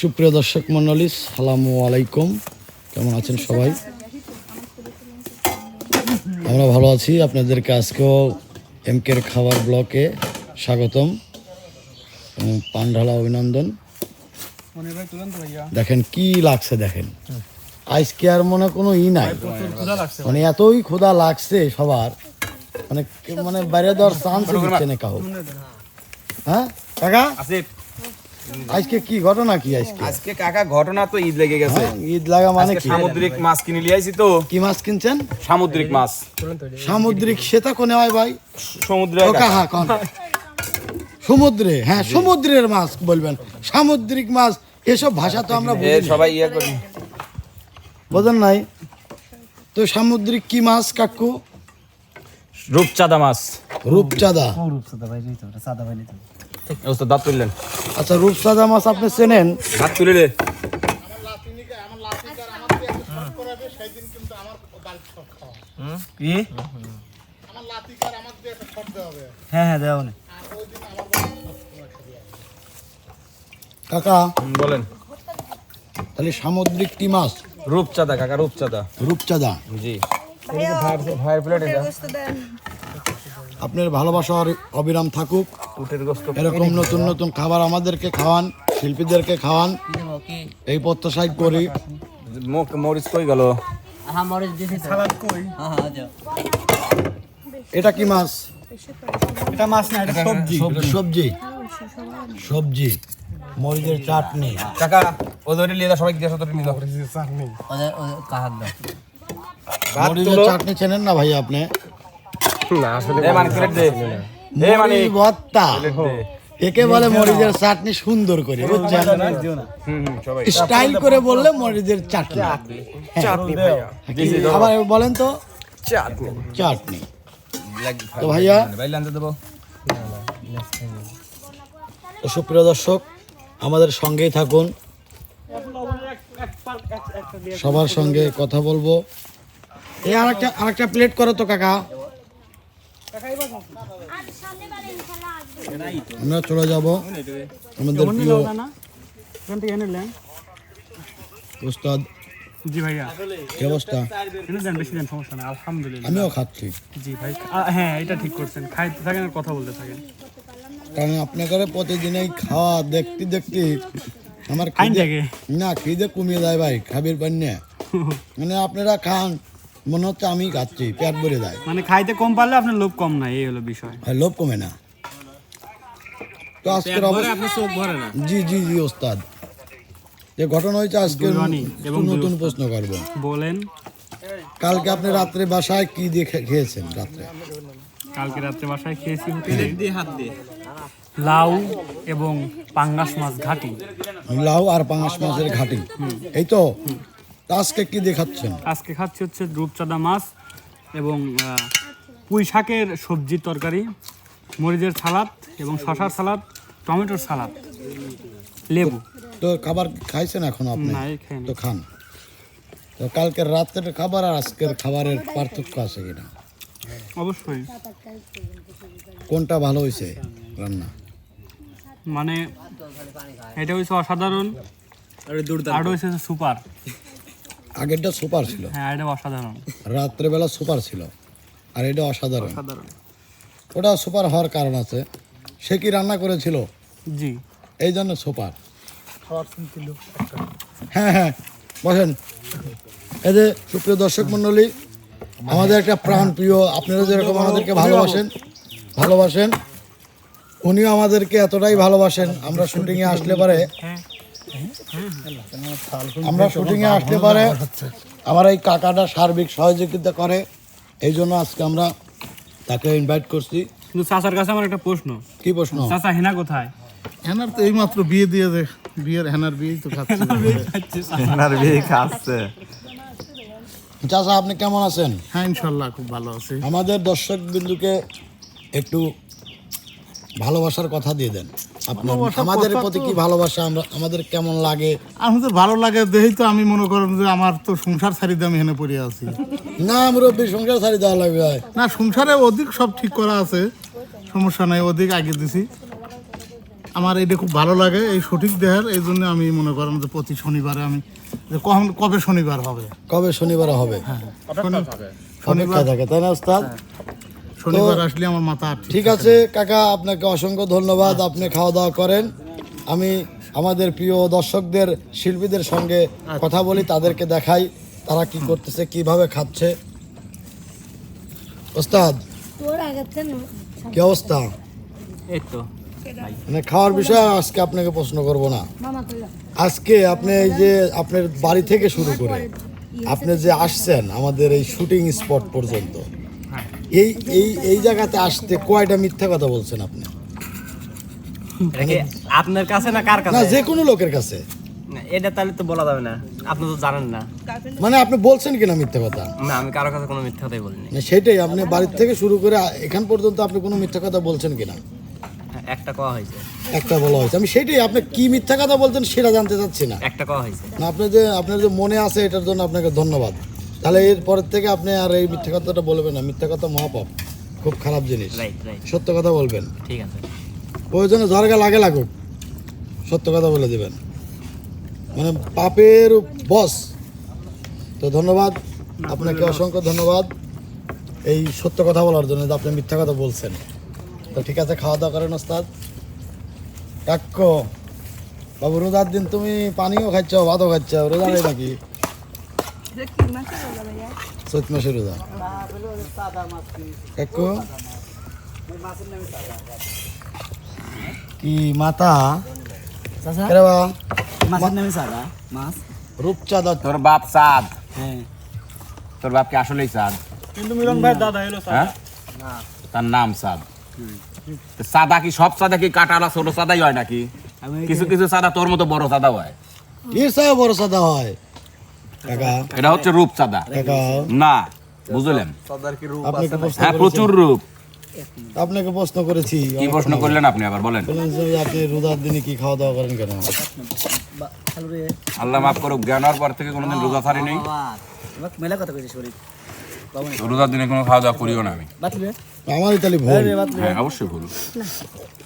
সুপ্রিয় দর্শক মণ্ডলী, সালামু আলাইকুম। কেমন আছেন সবাই? আমরা ভালো আছি। আপনাদেরকে আজকেও এমকের খাবার ব্লকে স্বাগতম এবং পান ঢালা অভিনন্দন। দেখেন কি লাগছে, দেখেন আজকে আর মনে কোনো নাই, মানে এতই ক্ষুধা লাগছে সবার, মানে মানে বাইরে দেওয়ার চান্স দিচ্ছে না কাউ। হ্যাঁ কাকা, আজকে কি ঘটনা? কি আজকে কাকা ঘটনা তো ঈদ লেগে গেছে। ঈদ লাগা মানে কি? সামুদ্রিক মাছ কিনে নিয়ে আইছি তো। কি মাছ কিনছেন? সামুদ্রিক মাছ। সামুদ্রিক সেটা কোনে হয় ভাই? সমুদ্রে কাকা কোন সমুদ্রে? হ্যাঁ সমুদ্রের মাছ বলবেন, সামুদ্রিক মাছ এসব ভাষা তো আমরা বুঝি না। সবাই ইয়া করি, বোঝেন নাই তো? সামুদ্রিক কি মাছ কাকু? রূপচাঁদা মাছ। রূপচাঁদা। দাঁত তুললেন? আচ্ছা, রূপচাঁদা মাছ আপনি চেনেন? দাঁত তুলে রে। কাকা বলেন। তাহলে সামুদ্রিক কি মাছ? রূপচাঁদা কাকা, রূপচাঁদা। রূপচাঁদা। জি। ভাইয়ের প্লেট এটা। আপনার ভালোবাসা অবিরাম থাকুক। উটের গোশত। এরকম নতুন নতুন খাবার আমাদেরকে খাওয়ান, শিল্পীদেরকে খাওয়ান, এই প্রত্যাশাই করি। মরিচ কই গেল? এটা কি মাছ? এটা মাছ না, এটা সবজি। সবজি। সবজি, মরিচের চাটনি। কাকা ওদের নিয়ে দাও, সবাই দিয়ে নিয়ে দাও। মরিচের চাটনি চেনেন না ভাই আপনি? না আসলে মানে প্লেট দে। মরিচ ভর্তা, একে বলে মরিচের চাটনি। সুন্দর করে বুঝছেন, স্টাইল করে বললে মরিচের চাটনি। চাটনি ভাইয়া। আবার বলেন তো চাটনি। চাটনি। তো ভাইয়া, ভাই লাঞ্চ দেবো। তো সুপ্রিয় দর্শক, আমাদের সঙ্গেই থাকুন, সবার সঙ্গে কথা বলবো। এই আরেকটা প্লেট করো তো কাকা। আমরা চলে যাব আমাদের প্রিয় উস্তাদ। জি ভাইয়া, কি অবস্থা? বেশি দেন, সমস্যা না, আলহামদুলিল্লাহ। আমিও খাচ্ছি। জি ভাই, হ্যাঁ এটা ঠিক করছেন, খাইতে থাকেন আর কথা বলতে থাকেন। কারণ আপনাদের প্রতিদিনই খাওয়া দেখতে দেখতে আমার খিদে কমিয়ে যায় ভাই, খাবির পান্নে। মানে আপনারা খান, মনে হচ্ছে আমি খাচ্ছি, পেট ভরে যায়। মানে খাইতে কম পারলে আপনার লোভ কম নাই, এই হলো বিষয়। আর লোভ কমে না। তো আজকের জি জি জি ওস্তাদ, যে ঘটনা হয়েছে আজকে নতুন প্রশ্ন করবো। বলেন। কালকে আপনি রাত্রে বাসায় কি দিয়ে খেয়েছেন? কালকে রাত্রে বাসায় খেয়েছি লাউ এবং পাঙ্গাস মাছ ঘাটি। লাউ আর পাঙাশ মাছের ঘাটি, এই তো। আজকে কি দিয়ে খাচ্ছেন? আজকে খাচ্ছি হচ্ছে রূপচাঁদা মাছ এবং পুঁই শাকের সবজির তরকারি, মরিচের সালাদ এবং শশার সালাদ, টমেটোর সালাদ, লেবু। তো খাবার খাইছেন এখন আপনি? তো খান। তো কালকের রাতের খাবার আর আজকের খাবারের পার্থক্য আছে কিনা? অবশ্যই। কোনটা ভালো হয়েছে রান্না? মানে এটা হয়েছে অসাধারণ, আর হয়েছে সুপার। আগেরটা সুপার ছিল, হ্যাঁ এটা অসাধারণ। রাত্রেবেলা সুপার ছিল, আর এটা অসাধারণ। ওটা সুপার হওয়ার কারণ আছে, সে কি রান্না করেছিল, জি, এই জন্য সুপার। হ্যাঁ হ্যাঁ, বসেন। এই যে সুপ্রিয় দর্শক মণ্ডলী, আমাদের একটা প্রাণ প্রিয়, আপনারা যেরকম আমাদেরকে ভালোবাসেন, উনিও আমাদেরকে এতটাই ভালোবাসেন। আমরা শুটিংয়ে আসলে পারে আমার এই কাকাটা সার্বিক সহযোগিতা করে, এই জন্য আজকে আমরা তাকে ইনভাইট করছি। কিন্তু চাচার কাছে আমার একটা প্রশ্ন। কি প্রশ্ন? চাচা হেনা কোথায়? হেনার তো এইমাত্র বিয়ে দিয়ে দে, হেনার বিয়ে তো খাচ্ছে। চাচা আপনি কেমন আছেন? হ্যাঁ ইনশাল্লাহ খুব ভালো আছি। আমাদের দর্শক বিন্দুকে একটু ভালোবাসার কথা দিয়ে দেন। আমাদের প্রতি কি ভালোবাসা, আমাদের কেমন লাগে? আমাদের ভালো লাগে দেখেই তো আমি মনে করেন যে আমার তো সংসার ছাড়ি দিয়ে আমি হেনে পড়ে আছি। না মুরব্বী, সংসার ছাড়ি দেওয়া লাগবে না, সংসারে অধিক সব ঠিক করা আছে, সমস্যা নাই, অধিক আগে দিছি। আমার এটা খুব ভালো লাগে এই সঠিক দেহের, এই জন্য আমি মনে করেন যে প্রতি শনিবারে আমি যে কবে শনিবার হবে, কবে শনিবার হবে? অপেক্ষা থাকে, তাই না ওস্তাদ? শনিবার আসলে আমার মাথা ঠিক আছে কাকা, আপনাকে অসংখ্য ধন্যবাদ। আপনি খাওয়া দাওয়া করেন, আমি আমাদের প্রিয় দর্শকদের শিল্পীদের সঙ্গে কথা বলি, তাদেরকে দেখাই তারা কি করতেছে, কিভাবে খাচ্ছে। ওস্তাদ কি অবস্থা? এই তো মানে খাওয়ার বিষয়ে আজকে আপনাকে প্রশ্ন করব না। আজকে আপনি এই যে আপনার বাড়ি থেকে শুরু করে আপনি যে আসছেন আমাদের এই শুটিং স্পট পর্যন্ত, এই এই এই জায়গাতে আসতে কয়টা মিথ্যা কথা বলছেন আপনি? এটা কি আপনার কাছে না কার না, কাছে? যে কোনো লোকের কাছে। না, এটা তাহলে তো বলা যাবে না, আপনি তো জানেন না। মানে আপনি বলছেন কিনা মিথ্যা কথা? না, আমি কারো কাছে কোনো মিথ্যা কথাই বলিনি। না সেটাই, আপনি বাড়ির থেকে শুরু করে এখান পর্যন্ত আপনি কোনো মিথ্যা কথা বলছেন কিনা? হ্যাঁ, একটা কথা হয়েছে। একটা বলা হয়েছে, আমি সেটাই, আপনি কি মিথ্যা কথা বলছেন সেটা জানতে চাচ্ছি না। একটা কথা হয়েছে। না, আপনার যে মনে আছে এটার জন্য আপনাকে ধন্যবাদ। তাহলে এরপরের থেকে আপনি আর এই মিথ্যা কথাটা বলবেন না, মিথ্যা কথা মহাপাপ, খুব খারাপ জিনিস। রাইট রাইট, সত্য কথা বলবেন, ঠিক আছে। প্রয়োজনে ঝরগা লাগুক, সত্য কথা বলে দেবেন, মানে পাপের বস। তো ধন্যবাদ আপনাকে, অসংখ্য ধন্যবাদ এই সত্য কথা বলার জন্য, যে আপনি মিথ্যা কথা বলছেন। তো ঠিক আছে, খাওয়া দাওয়া করেন ওস্তাদ। কাক্কো বাবু, রোজার দিন তুমি পানিও খাচ্ছ, ভাতও খাচ্ছ, রোজা নেই নাকি? চৈত মাসের রোজা। কাক্কু কি মাথা রে বা? মাছের নামে সাদা মাছ। রূপচাঁদা। তোর বাপ চাঁদ, হ্যাঁ, তোর বাপ কি আসলেই চাঁদ? কিন্তু মিলন ভাই দাদা এলো হ্যাঁ, তার নাম চাঁদ। তো চাঁদা কি সব চাঁদা কি কাটালা ছোট চাঁদাই হয় নাকি? কিছু কিছু চাঁদা তোর মতো বড় চাঁদা হয়। এর চেয়ে বড় সাদা হয় কাকা। এটা হচ্ছে রূপ চাঁদা কাকা না, বুঝলেন? আপনাকে প্রশ্ন হ্যাঁ, করেছি। প্রচুর রূপ। আপনাকে প্রশ্ন করেছি, কি প্রশ্ন করলেন আপনি আবার বলেন? বললেন যে আপনি রোজার দিনে কি খাওয়া দাওয়া করেন কেন? আল্লাহ মাফ করুক, জ্ঞান হওয়ার পর থেকে কোনোদিন রোজা ছাড়ি নেই। মেলা কথা কইছে শরীর রোজার দিনে কোনো খাওয়া দাওয়া করিও না আমি। বাতলে আমারই তাহলে ভুল। হ্যাঁ, অবশ্যই ভুল।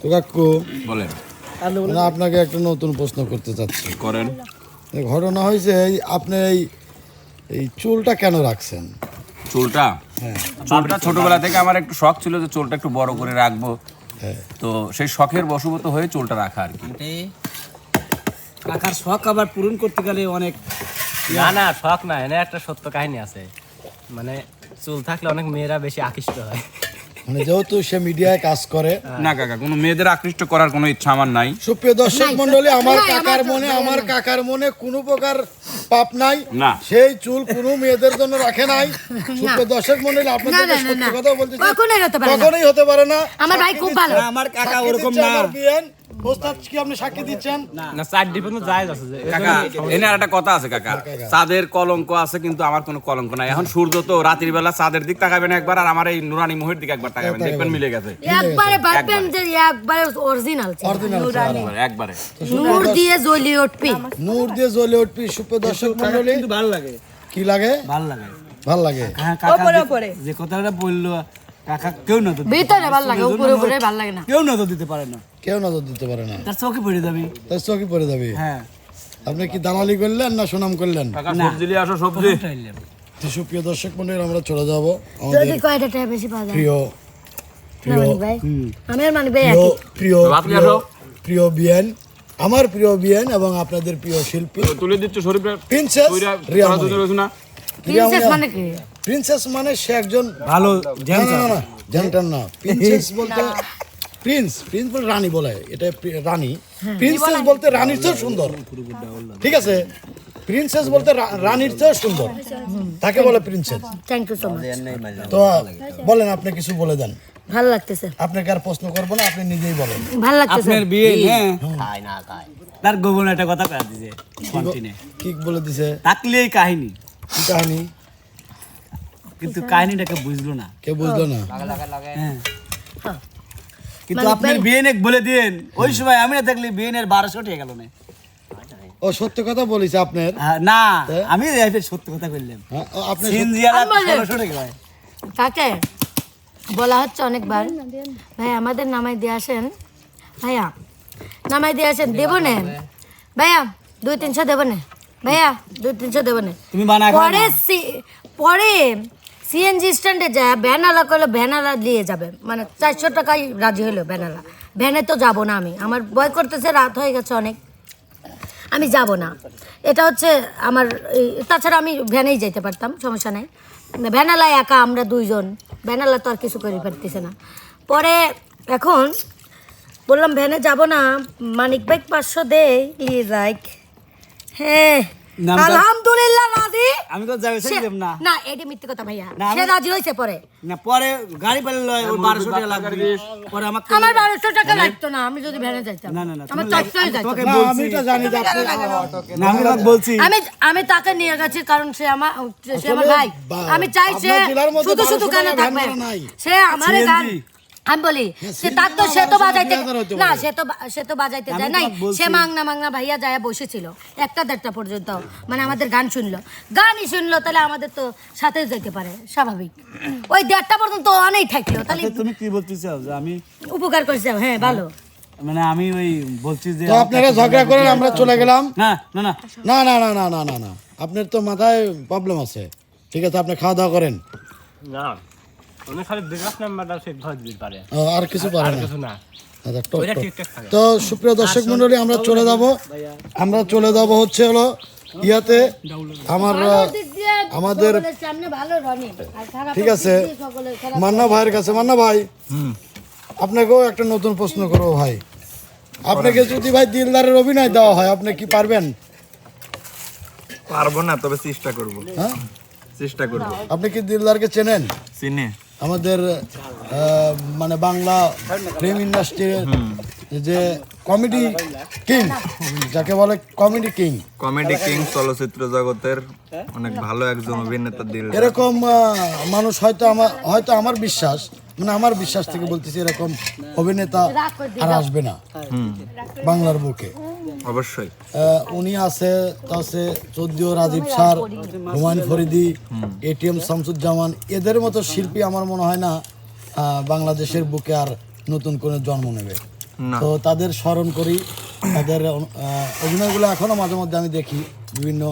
তো কাকু, বলেন, মানে আপনাকে একটা নতুন প্রশ্ন করতে চাচ্ছি। করেন। এই ঘটনা হয়েছে, আপনি এই চুলটা কেন রাখছেন? চুলটা হ্যাঁ চুলটা ছোটবেলা থেকে আমার একটু শখ ছিল যে চুলটা একটু বড় করে রাখবো, হ্যাঁ। তো সেই শখের বশবর্তী হয়ে চুলটা রাখা আর কি। কাকার শখ আবার পূরণ করতে গেলে অনেক না না, শখ না, এনে একটা সত্য কাহিনী আছে। মানে চুল থাকলে অনেক মেয়েরা বেশি আকৃষ্ট হয়। মানে যেহেতু সে মিডিয়ায় কাজ করে। না কাকা, কোনো মেয়েদের আকৃষ্ট করার কোনো ইচ্ছা আমার নাই। সুপ্রিয় দর্শক মন্ডলী, আমার কাকার মনে কোনো প্রকার পাপ নাই। না। সেই চুল কোনো মেয়েদের জন্য রাখে নাই। সুপ্রিয় দর্শক মন্ডলী, আপনাদের না, সত্যি না। কথা বলতেছি, কখনোই হতে পারে না। কখনোই হতে পারে না। আমার ভাই খুব ভালো। আমার কাকা সাক্ষী ওরকম দিচ্ছে না। আমার বিয়ান। ওস্তাদ কি আপনি সাক্ষী দিচ্ছেন? না, চার ডিপেন্ড জায়েজ আছে যে কাকা, এনে আর একটা কথা আছে কাকা, চাঁদের কলঙ্ক আছে কিন্তু আমার কোনো কলঙ্ক নাই। এখন সূর্য তো রাতের বেলা চাঁদের দিক তাকাবেন একবার, আর আমার এই নুরানি মোহের দিক একবার তাকাবেন, দেখবেন মিলে গেছে একবারে ভাববেন যে একবারে অরিজিনাল একবারে। নূর দিয়ে জ্বলিয়ে উঠবি। নূর দিয়ে জ্বলে উঠবি। সুপ্রিয় দর্শক মন্ডলী, কিন্তু ভালো লাগে, কি লাগে? ভালো লাগে। ভাল লাগে। হ্যাঁ, কাকা যে কথাটা বললো, কাকা কেউ নজর দিতে ভিতরে ভালো লাগে, উপরে উপরে ভালো লাগে না। কেউ নজর দিতে পারে না, কেউ নজর দিতে পারে না, তার চোখে পড়ে যাবে। তার চোখে পড়ে যাবে। হ্যাঁ, আপনি কি দালালি করলেন না সুনাম করলেন? কাকা সবজি নিয়ে আসো, সবজি। তো সুপ্রিয় দর্শক মন্ডলী, আমরা চলে যাব আমাদের যদি কয়টা টাকা বেশি পাওয়া যায় প্রিয় না মানিক ভাই? আমার মানিক ভাই প্রিয় একই। প্রিয় ভাত নিয়ে আসো। প্রিয় বিয়ান, আমার প্রিয় বিয়ান এবং আপনাদের প্রিয় শিল্পী তুলে দিচ্ছ শরীফ প্রিন্সেস রিয়া মনি। না প্রিন্সেস মানে কি? প্রিন্সেস মানে সে একজন ভালো জেন্টার না। প্রিন্সেস বলতে প্রিন্স বলতে রানী বলে, এটা রানী। প্রিন্সেস বলতে রানীর চেয়ে সুন্দর, ঠিক আছে? প্রিন্সেস বলতে রানীর চেয়ে সুন্দর, তাকে বলে princess. Thank you so much. তো বলেন, আপনি কিছু বলে দেন। ভালো লাগতেছে, আপনাকে আর প্রশ্ন করবো না, আপনি নিজেই বলেন। ভালো লাগতেছে। আপনার বিয়ে, হ্যাঁ, তার গোপন একটা কথা কয়ে দিছে কন্টিনে, কি বলে দিছে? থাকলেই কাহিনী, কি কাহিনী? কিন্তু কাহিনীটাকে বুঝলো না। কেউ বুঝলো না। হ্যাঁ, কিন্তু আপনার বিয়ে বলে দিন, ওই সময় আমি না থাকলে বিয়ে 1200 টাকা গেল না। ও সত্য কথা বলেছে আপনার? না, আমি সত্য কথা বললাম। হ্যাঁ, ও আপনি সিনজিয়ারা 1600 টাকা হয়। কাকে বলা হচ্ছে অনেকবার, ভাই আমাদের নামাই দিয়ে আসেন। ভাইয়া নামাই দিয়ে আসেন, দেবো না ভাইয়া 200-300 দেবো না ভাইয়া, 200-300 দেবো না। তুমি বানায় খাও পরে না। পরে সিএনজি স্ট্যান্ডে যায় ভ্যানালা করলে ভ্যানালা দিয়ে যাবে, মানে 400 টাকায় রাজি হলো ভ্যানালা। ভ্যানে তো যাবো না আমি, আমার ভয় করতেছে, রাত হয়ে গেছে অনেক, আমি যাব না। এটা হচ্ছে আমার তাছাড়া আমি ভ্যানেই যেতে পারতাম, সমস্যা নেই। ভ্যানালায় একা আমরা 2 জন, ভ্যানালা তো আর কিছু করে পারতেছে না। পরে এখন বললাম ভ্যানে যাব না, মানিক ভাই 500 দে লাইক, হ্যাঁ নামটা- আলহামদুলিল্লাহ রাজি। আমি তো যাবে সে- দেব না না এটা মিথ্যে কথা ভাইয়া, না, সে আমি- রাজি হয়েছে পরে। না, পরে গাড়ি পেলে লয় ওর 1200 টাকা লাগবে, পরে আমাকে আমার 1200 টাকা লাগতো না, আমি যদি ভ্যানে যাইতাম। না, না, না, আমার তুমি 400 যাইতো। তোমাকে না, বলছি। আমি এটা জানি যে আপনি না, আমি তোমাকে বলছি আমি তাকে নিয়ে গেছি কারণ সে আমার আসলে ভাই। আমি চাই সে আপনার জেলার মধ্যে শুধু শুধু 1200 কেন টাকা থাকবে, ভ্যান ভাড়া নাই। সে আমার গান আমি বলি সে তার তো সে তো বাজাইতে না, সে তো বাজাইতে যায় নাই, সে মাংনা ভাইয়া যায় বসেছিল 1টা-1:30 পর্যন্ত, মানে আমাদের গান শুনলো, গানই শুনলো, তাহলে আমাদের তো সাথে যেতে পারে স্বাভাবিক। ওই 1:30 পর্যন্ত অনেক থাকলো, তাহলে আচ্ছা, তুমি কি বলতে চাও যে আমি উপকার করছে। হ্যাঁ ভালো। মানে আমি ওই বলছি যে তো আপনারা ঝগড়া করেন, আমরা চলে গেলাম। না না না না না না না না না না, আপনার তো মাথায় প্রবলেম আছে। ঠিক আছে, আপনি খাওয়া দাওয়া করেন। না উনি খালি বিকাশ নাম্বারটা সে ঘর দিতে পারে, আর কিছু পারে আর না। কিছু না। আচ্ছা, টক ওইটা টক। ঠিকঠাক থাকে। তো সুপ্রিয় দর্শক মন্ডলী, আমরা চলে যাব হচ্ছে হলো ইয়াতে আমাদের সামনে ভালো রনি আর খারাপ ঠিক আছে মান্না ভাইয়ের কাছে। মান্না ভাই, আপনাকেও একটা নতুন প্রশ্ন করবো ভাই। আপনাকে যদি ভাই দিলদারের অভিনয় দেওয়া হয়, আপনি কি পারবেন? পারবো না, তবে চেষ্টা করব। হ্যাঁ, চেষ্টা করব। আপনি কি দিলদারকে চেনেন? চিনি। আমাদের মানে বাংলা ফিল্ম ইন্ডাস্ট্রির যে কমেডি কিং, যাকে বলে কমেডি কিং, কমেডি কিং, চলচ্চিত্র জগতের অনেক ভালো একজন অভিনেতা দিল। এরকম মানুষ হয়তো আমার বিশ্বাস, মানে আমার বিশ্বাস থেকে বলতেছি, এরকম অভিনেতা আর আসবে না বাংলার বুকে। অবশ্যই। উনি আছে, চৌধুরী রাজীব স্যার, হুমায়ুন ফরিদি, এটিএম শামসুজ্জামান, এদের মতো শিল্পী আমার মনে হয় না বাংলাদেশের বুকে আর নতুন করে জন্ম নেবে। না। তো তাদের স্মরণ করি, তাদের অভিনয়গুলো এখনো মাঝে মধ্যে আমি দেখি বিভিন্ন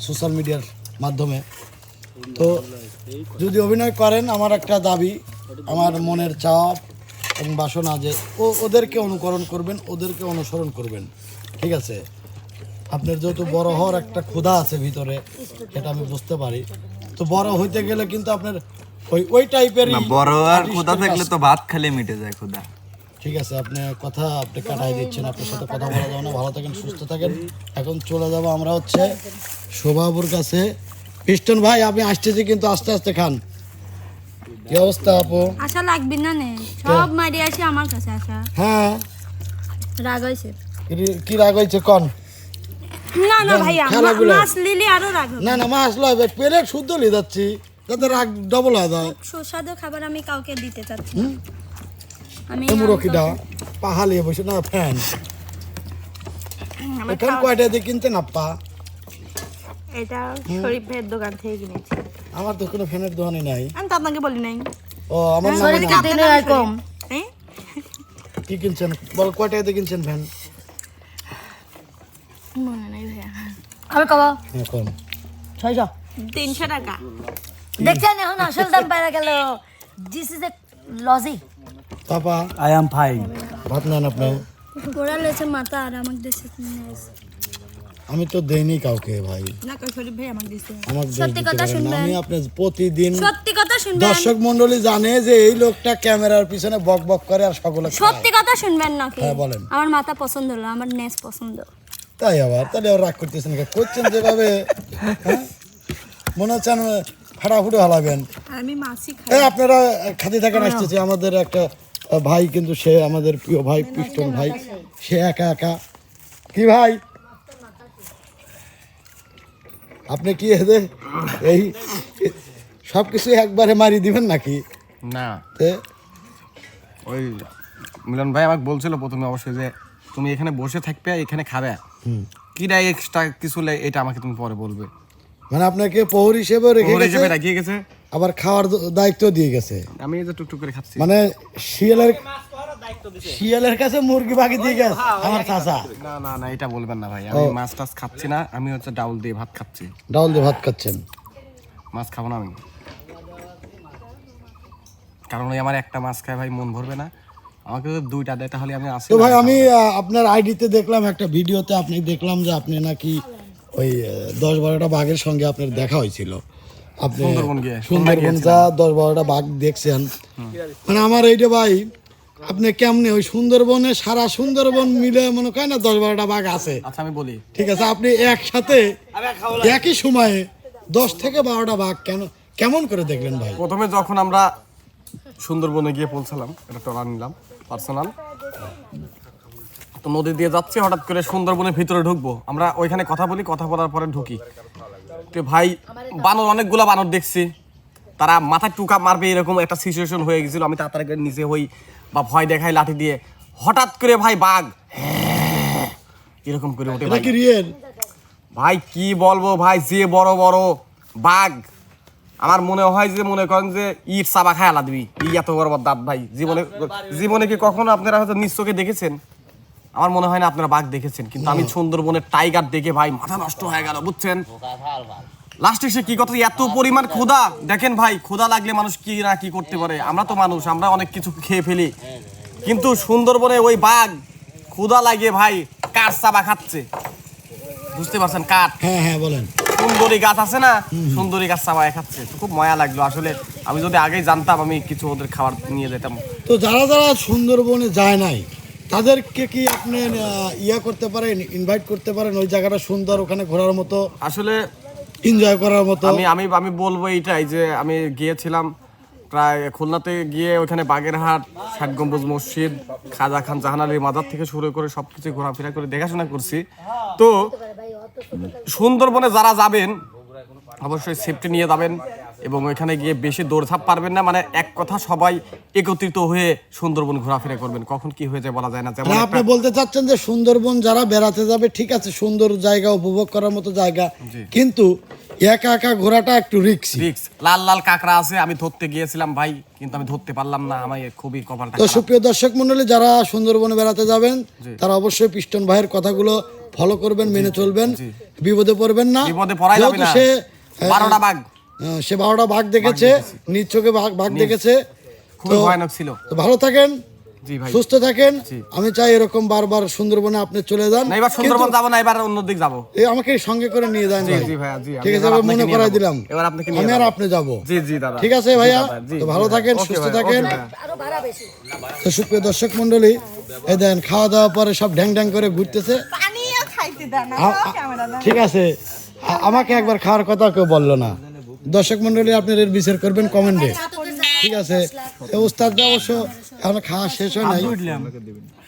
সোশ্যাল মিডিয়ার মাধ্যমে। তো যদি অভিনয় করেন, আমার একটা দাবি, আমার মনের চাপ এবং বাসনা যে ওদেরকে অনুকরণ করবেন, ওদেরকে অনুসরণ করবেন। ঠিক আছে, আপনার যেহেতু বড় হওয়ার একটা ক্ষুধা আছে ভিতরে, এটা আমি বুঝতে পারি। তো বড় হইতে গেলে কিন্তু আপনার ওই টাইপের না, বড় আর ক্ষুধা থাকলে তো ভাত খেলে মিটে যায় ক্ষুধা। ঠিক আছে, আপনি কাটাই দিচ্ছেন, আপনার সাথে কথা বলা যাবে না। ভালো থাকেন, সুস্থ থাকেন। এখন চলে যাব আমরা হচ্ছে শোভাবুর কাছে। পিস্টন ভাই, আপনি আসতেছি কিন্তু আস্তে আস্তে খান। কি অবস্থা আপু? আশা লাগবে না নে, সব মারি আসে আমার কাছে আসা, হ্যাঁ, রাগ হয়েছে। কি রাগ হয়েছে কন? না না ভাইয়া, খেলাগুলো। মাছ লিলি আরো রাগ হবে। না না, মাছ লয়, প্লেট শুদ্ধ নিয়ে যাচ্ছি, যাতে রাগ ডবল হয়ে যায়। সুস্বাদু খাবার আমি কাউকে দিতে চাচ্ছি না। আমি মুরকিটা পাহালিয়ে বসে না, ফ্যান ফ্যান কয়টা দিয়ে কিনতেন আপা? এটা শরীফ ভাইয়ের দোকান থেকে কিনেছি। আমার তো কোনো ফ্যানের দোকানই নাই। আমি তো আপনাকে বলি নাই। ও, আমার নাম শরীরকে দিলে আর কম। হ্যাঁ? কি কিনছেন বল, কয় টাকা দিয়ে কিনছেন ফ্যান? মনে নাই ভাইয়া। আমি কব হ্যাঁ, কম। 600। 300 টাকা। দেখছেন এখন আসল দাম পাইরা গেল। This is a logic. Papa, I am fine. ভাত নেন আপনি? গোড়া লেছে মাথা আর আমাকে দেশে আমি তো দেইনি কাউকে ভাই, না কই শরীফ ভাই আমাকে দিছে। আমাকে সত্যি দিতে কথা পারেন না। শুনবেন? আমি আপনার প্রতিদিন সত্যি কথা শুনবেন? দর্শক মন্ডলী জানে যে এই লোকটা ক্যামেরার পিছনে বক বক করে আর সকলে খায়। সত্যি কথা শুনবেন নাকি? হ্যাঁ, বলেন। আমার মাথা পছন্দ হলো, আমার নেস পছন্দ। তাই আবার তাহলে আর রাগ করতেছেন কে? করছেন যেভাবে, হ্যাঁ? মনে হচ্ছে ফাটাফুটি হালাবেন। আমি মাছই খাই। আপনারা খাদি থাকেন, আসতেছে আমাদের একটা ভাই, কিন্তু সে আমাদের প্রিয় ভাই পিস্টন ভাই, সে একা একা। কি ভাই, আপনি কি এই সব কিছু একবারে মারি দিবেন নাকি? না, তে ওই মিলন ভাই আমাকে বলছিল প্রথমে অবশ্যই যে তুমি এখানে বসে থাকবে, এখানে খাবে, কিরা এক্সট্রা কিছু এটা আমাকে তুমি পরে বলবে। মানে আপনাকে প্রহরী হিসেবে রেখে ওর গেছে, হিসেবে রাখিয়ে গেছে, আবার খাওয়ার দায়িত্ব দিয়ে গেছে। আমি এই যে টুকটুক করে খাচ্ছি। মানে শিয়ালের কাছে মুরগি বাকি দিয়ে গেছে আমার চাচা। না না না, এটা বলবেন না ভাই, আমি মাছ টাছ খাচ্ছি না, আমি হচ্ছে ডাউল দিয়ে ভাত খাচ্ছি। ডাউল দিয়ে ভাত খাচ্ছেন? মাছ খাবো না আমি, কারণ ওই আমার একটা মাছ খায় ভাই মন ভরবে না, আমাকে যদি দুইটা দেয় তাহলে আমি আসি। তো ভাই আমি আপনার আইডিতে দেখলাম একটা ভিডিওতে, আপনি দেখলাম যে আপনি নাকি ওই 10-12টা বাঘের সঙ্গে আপনার দেখা হয়েছিল। আপনি সুন্দরবন যা 10-12টা বাঘ দেখছেন, মানে আমার এইটা ভাই আপনি কেমনে ওই সুন্দরবনে সারা সুন্দরবন মিলে মনে করেন না 10-12টা বাঘ আছে। আচ্ছা আমি বলি, ঠিক আছে, আপনি একসাথে একই সময়ে 10 থেকে 12টা বাঘ কেমন করে দেখলেন ভাই? প্রথমে যখন আমরা সুন্দরবনে গিয়ে পৌঁছালাম, এটা ট্রলার নিলাম পার্সোনাল, তো নদী দিয়ে যাচ্ছি, হঠাৎ করে সুন্দরবনের ভিতরে ঢুকবো, আমরা ওইখানে কথা বলি, কথা বলার পরে ঢুকি, তো ভাই বানর, অনেকগুলো বানর দেখছি, তারা মাথায় টুকা মারবে এরকম একটা সিচুয়েশন হয়ে গেছিল। আমি তাড়াতাড়ি করে নিচে হই বা ভয় দেখাই লাঠি দিয়ে, হঠাৎ করে ভাই বাঘ এরকম করে ওঠে ভাই। ভাই কি বলবো ভাই, যে বড় বড় বাঘ, আমার মনে হয় যে মনে করেন যে ইট চাবা খায় আলা দিবি, এত বড় বড় দাঁত ভাই। জীবনে কি কখনো আপনারা হয়তো নিজ চোখে দেখেছেন? আমার মনে হয় না আপনারা বাঘ দেখেছেন, কিন্তু আমি সুন্দরবনের টাইগার দেখে ভাই মাথা নষ্ট হয়ে গেল, বুঝছেন? লাস্টে সে কি কথা, এত পরিমাণ ক্ষুধা, দেখেন ভাই ক্ষুধা লাগলে মানুষ কি না কি করতে পারে, আমরা তো মানুষ, আমরা অনেক কিছু খেয়ে ফেলি, কিন্তু সুন্দরবনে ওই বাঘ ক্ষুধা লাগে ভাই কাঠ চাবা খাচ্ছে, বুঝতে পারছেন? কাঠ, হ্যাঁ হ্যাঁ বলেন। সুন্দরী গাছ আছে না, সুন্দরী গাছ চাবায় খাচ্ছে, তো খুব মজা লাগলো আসলে। আমি যদি আগেই জানতাম আমি কিছু ওদের খাবার নিয়ে যেতাম। তো যারা যারা সুন্দরবনে যায় নাই তাদেরকে কি আপনি করতে পারেন, ইনভাইট করতে পারেন? ওই জায়গাটা সুন্দর, ওখানে ঘোরার মতো, আসলে এনজয় করার মতো। আমি বলবো এইটাই যে আমি গিয়েছিলাম প্রায় খুলনাতে গিয়ে, ওখানে বাগেরহাট, ষাট গম্বুজ মসজিদ, খাজা খান জাহান আলীর মাজার থেকে শুরু করে সবকিছু ঘোরাফেরা করে দেখাশোনা করছি। তো সুন্দরবনে যারা যাবেন অবশ্যই সেফটি নিয়ে যাবেন, এবং ওইখানে গিয়ে বেশি দৌড়ঝাঁপ পারবেন না, মানে এক কথা সবাই একত্রিত হয়ে সুন্দরবন ঘোরাফেরা করবেন, কখন কি হয়ে যায় বলা যায় না। যেমন আপনি বলতে চাচ্ছেন যে সুন্দরবন যারা বেড়াতে যাবে, ঠিক আছে, সুন্দর জায়গা, উপভোগ করার মতো জায়গা, কিন্তু একা একা ঘোরাটা একটু রিস্ক। লাল লাল কাঁকড়া আছে, আমি ধরতে গিয়েছিলাম ভাই, কিন্তু আমি ধরতে পারলাম না, আমার খুবই কপালটা। তো সুপ্রিয় দর্শক মণ্ডলী, যারা সুন্দরবনে বেড়াতে যাবেন তারা অবশ্যই পিস্টন ভাইয়ের কথাগুলো ফলো করবেন, মেনে চলবেন, বিপদে পড়বেন না। বিপদে পড়াই যাবে না। সে 12টা বাঘ, সে 12টা বাঘ দেখেছে, নিজ চোখে বাঘ দেখেছে। খুবই ভয়ানক ছিল। তো ভালো থাকেন, জি ভাই, সুস্থ থাকেন। আমি চাই এরকম বারবার সুন্দরবনে আপনি চলে যান। না এবার সুন্দরবন যাব না, এবার অন্য দিক যাব। এই আমাকে সঙ্গে করে নিয়ে যান। জি ভাইয়া, জি ঠিক আছে, আমি মনে করাই দিলাম, এবার আপনাকে নিয়ে আমি আর আপনি যাব। জি জি দাদা, ঠিক আছে ভাইয়া, তো ভালো থাকেন, সুস্থ থাকেন। তো সুপ্রিয় দর্শক মণ্ডলী, এই দেন খাওয়া দাওয়া পরে সব ঢ্যাং ঢ্যাং করে ঘুরতেছে। ঠিক আছে, আমাকে একবার খাওয়ার কথা কেউ বললো না। দর্শক মণ্ডলী আপনার এর বিচার করবেন কমেন্টে। ঠিক আছে, উস্তাদ অবশ্য এখন খাওয়া শেষ হয় নাই,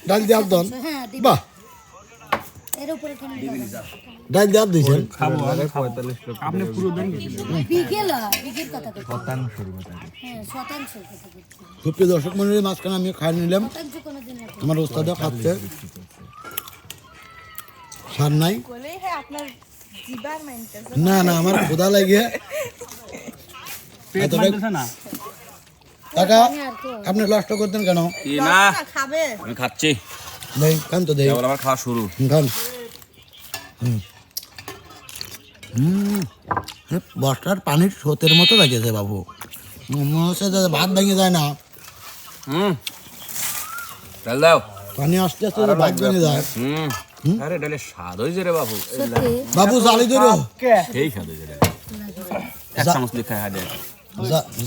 ডাল দিয়ে আদন, বাহ, ডাল দিয়ে আদ দিয়েছেন। আপনি পুরো দেন সুপ্রিয় দর্শক মণ্ডলী, মাঝখানে আমি খাই নিলাম, আমার উস্তাদও খাচ্ছে, সার নাই। না না, আমার ক্ষুধা লাগে। কাকা আপনি নষ্ট করতেন কেন? না আমি খাচ্ছি, দেই খান তো, দেই আমার খাওয়া শুরু, খান। বস্তার পানির স্রোতের মতো লাগেছে বাবু, মনে হচ্ছে যে ভাত ভেঙে যায় না। ডাল দাও, পানি আস্তে আস্তে ভাত ভেঙে যায়। আরে ডালে স্বাদ হয়েছে রে বাবু, বাবু জালি ধরো, সেই স্বাদ হয়েছে রে, এক চামচ দিয়ে খাই দেখ,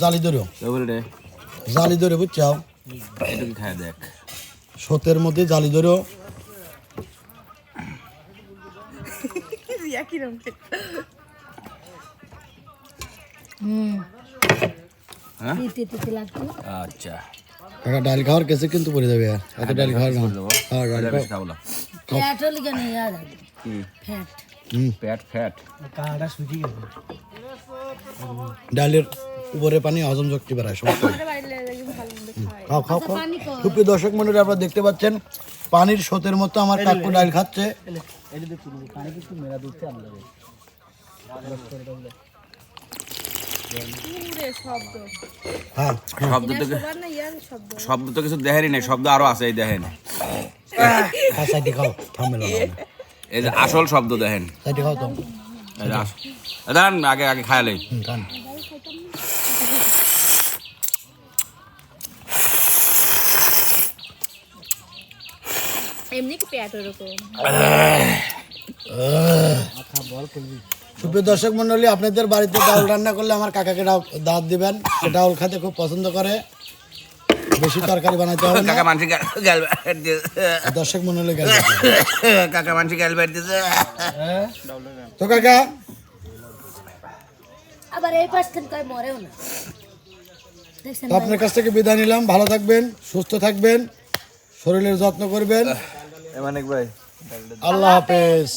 জালি ধরো, রে জালি ধরে, বুঝছাও, এটা কি খাই দেখ, স্রোতের মধ্যে জালি ধরো। আচ্ছা কাকা ডাল খাওয়ার কেসে কিন্তু পড়ে যাবে, এত ডাল খাওয়ার না। হ্যাঁ, ডাল খাও। ফ্যাট ফ্যাট ডালের উপরে পানি হজম শক্তি বাড়ায়, সমস্যা নেই। খাও খাও খাও। সুপ্রিয় দর্শক মণ্ডলী, আপনারা দেখতে পাচ্ছেন পানির স্রোতের মতো আমার কাকু ডাল খাচ্ছে। হ্যাঁ শব্দ তো কিছু দেখেনি নাই, শব্দ আরো আছে, এই দেখেন সাইডে খাও থামবে এই যে আসল শব্দ দেখেন। সাইডে খাও তো দাঁড়ান, আগে আগে খায়ালে কান এমনি কি পেট ওরকম সুপ্রিয় দর্শক মন্ডলী, আপনাদের বাড়িতে ডাউল রান্না করলে আমার কাকাকে দাওয়াত দিবেন। সে ডাউল খেতে খুব পছন্দ করে, বেশি তরকারি বানাতে হবে না। কাকা মানসি গাল দর্শক মন্ডলী গেল কাকা মানসি গাল বের দিছে। তো কাকা আবার এই পাশ থেকে কয় মরেও না। তো আপনার কাছ থেকে বিদায় নিলাম। ভালো থাকবেন, সুস্থ থাকবেন, শরীরের যত্ন করবেন। এমানিক ভাই আল্লাহ হাফেজ।